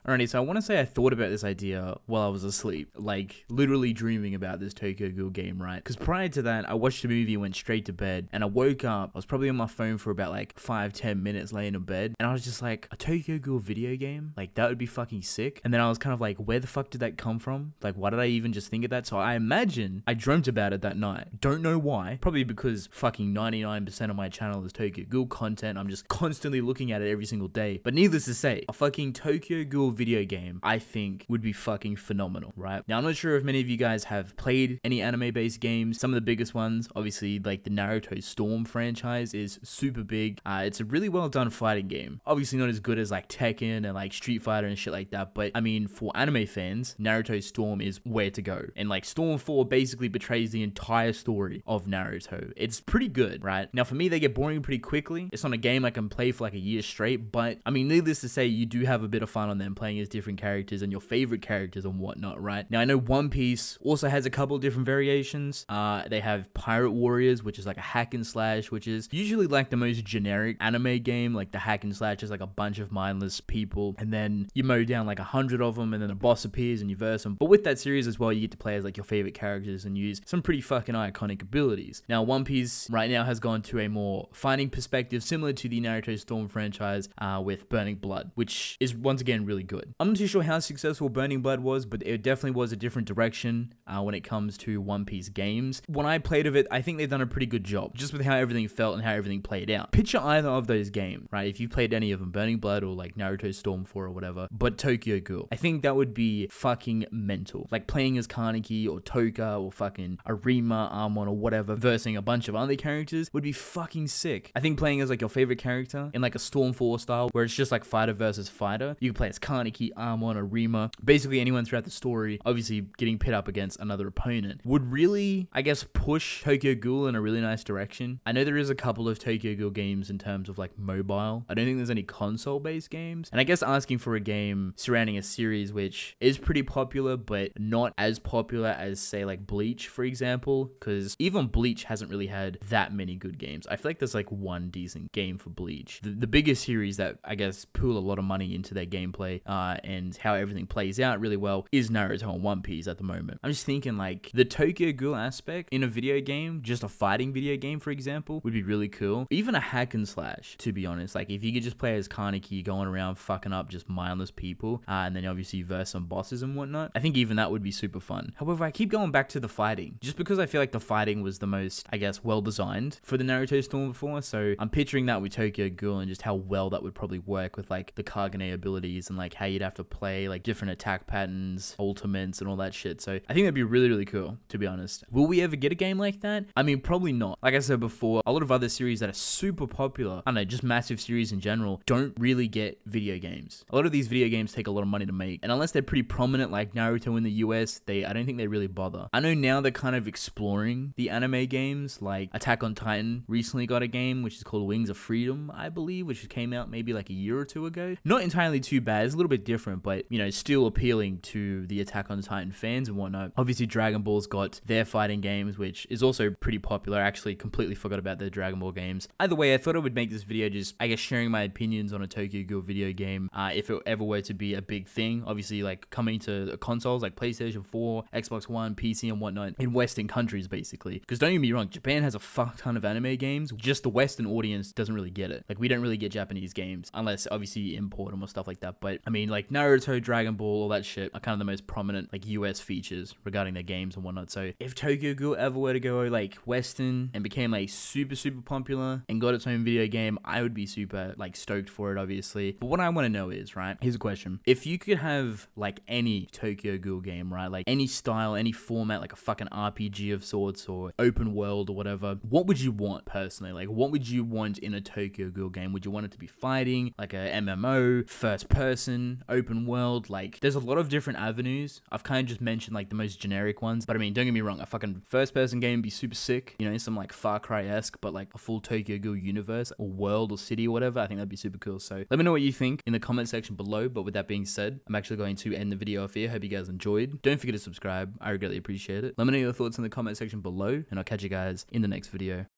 Alrighty, so I want to say I thought about this idea while I was asleep, like literally dreaming about this Tokyo Ghoul game, right? Because prior to that, I watched a movie, went straight to bed, and I woke up. I was probably on my phone for about like 5-10 minutes laying in bed, and I was just like, a Tokyo Ghoul video game? Like, that would be fucking sick. And then I was kind of like, where the fuck did that come from? Like, why did I even just think of that? So I imagine I dreamt about it that night. Don't know why. Probably because fucking 99% of my channel is Tokyo Ghoul content. I'm just constantly looking at it every single day. But needless to say, a fucking Tokyo Ghoul video game, I think, would be fucking phenomenal, right? Now, I'm not sure if many of you guys have played any anime-based games. Some of the biggest ones, obviously, like the Naruto Storm franchise is super big. It's a really well-done fighting game. Obviously not as good as like Tekken and like Street Fighter and shit like that, but I mean, for anime fans, Naruto Storm is where to go. And like Storm 4 basically betrays the entire story of Naruto. It's pretty good, right? Now, for me, they get boring pretty quickly. It's not a game I can play for like a year straight, but I mean, needless to say, you do have a bit of fun on them playing as different characters and your favorite characters and whatnot, right? Now, I know One Piece also has a couple of different variations. They have Pirate Warriors, which is like a hack and slash, which is usually like the most generic anime game. Like the hack and slash is like a bunch of mindless people, and then you mow down like 100 of them, and then a boss appears and you verse them. But with that series as well, you get to play as like your favorite characters and use some pretty fucking iconic abilities. Now, One Piece right now has gone to a more fighting perspective, similar to the Naruto Storm franchise, with Burning Blood, which is once again really good. I'm not too sure how successful Burning Blood was, but it definitely was a different direction when it comes to One Piece games. When I played of it, I think they've done a pretty good job, just with how everything felt and how everything played out. Picture either of those games, right? If you played any of them, Burning Blood or like Naruto Storm 4 or whatever, but Tokyo Ghoul. I think that would be fucking mental. Like playing as Kaneki or Toka or fucking Arima, Amon or whatever, versing a bunch of other characters would be fucking sick. I think playing as like your favorite character in like a Storm 4 style, where it's just like fighter versus fighter, you can play as Kaneki, Amon, Arima, basically anyone throughout the story, obviously getting pit up against another opponent, would really, I guess, push Tokyo Ghoul in a really nice direction. I know there is a couple of Tokyo Ghoul games in terms of like mobile. I don't think there's any console-based games. And I guess asking for a game surrounding a series which is pretty popular, but not as popular as, say, like Bleach, for example, because even Bleach hasn't really had that many good games. I feel like there's like one decent game for Bleach. The biggest series that I guess pool a lot of money into their gameplay and how everything plays out really well is Naruto and One Piece at the moment. I'm just thinking like the Tokyo Ghoul aspect in a video game, just a fighting video game, for example, would be really cool. Even a hack and slash, to be honest. Like if you could just play as Kaneki going around fucking up just mindless people and then obviously verse some bosses and whatnot, I think even that would be super fun. However, I keep going back to the fighting just because I feel like the fighting was the most, I guess, well designed for the Naruto Storm before. So I'm picturing that with Tokyo Ghoul and just how well that would probably work with like the Kagane abilities and like how you'd have to play like different attack patterns, ultimates and all that shit. So I think that'd be really, really cool, to be honest. Will we ever get a game like that? I mean, probably not. Like I said before, a lot of other series that are super popular, I don't know, just massive series in general, don't really get video games. A lot of these video games take a lot of money to make, and unless they're pretty prominent like Naruto in the US, I don't think they really bother. I know now they're kind of exploring the anime games, like Attack on Titan recently got a game which is called Wings of Freedom, I believe, which came out maybe like a year or two ago. Not entirely too bad, it's a little bit different, but you know, still appealing to the Attack on Titan fans and whatnot. Obviously Dragon Ball's got their fighting games, which is also pretty popular. I actually completely forgot about their Dragon Ball games. Either way, I thought I would make this video just, I guess, sharing my opinions on a Tokyo Ghoul video game, if it ever were to be a big thing. Obviously, like coming to consoles like PlayStation 4, Xbox One, PC and whatnot in Western countries, basically. Because don't get me wrong, Japan has a fuck ton of anime games, just the Western audience doesn't really get it. Like we don't really get Japanese games unless obviously you import them or stuff like that. But I mean, like Naruto, Dragon Ball, all that shit are kind of the most prominent like US features regarding their games and whatnot. So if Tokyo Ghoul ever were to go like Western and became like super popular and got its own video game, I would be super like stoked for it, obviously. But what I want to know is, right, here's a question. If you could have like any Tokyo Ghoul game, right, like any style, any format, like a fucking RPG of sorts or open world or whatever, what would you want personally? Like what would you want in a Tokyo Ghoul game? Would you want it to be fighting, like a MMO, first person, open world? Like there's a lot of different avenues. I've kind of just mentioned like the most generic ones, but I mean, don't get me wrong, a fucking first person game would be super sick, you know, some like Far Cry-esque, but like a full Tokyo Ghoul universe or world or city or whatever. I think that'd be super cool. So let me know what you think in the comment section below. But with that being said, I'm actually going to end the video off here. Hope you guys enjoyed. Don't forget to subscribe. I greatly appreciate it. Let me know your thoughts in the comment section below, and I'll catch you guys in the next video.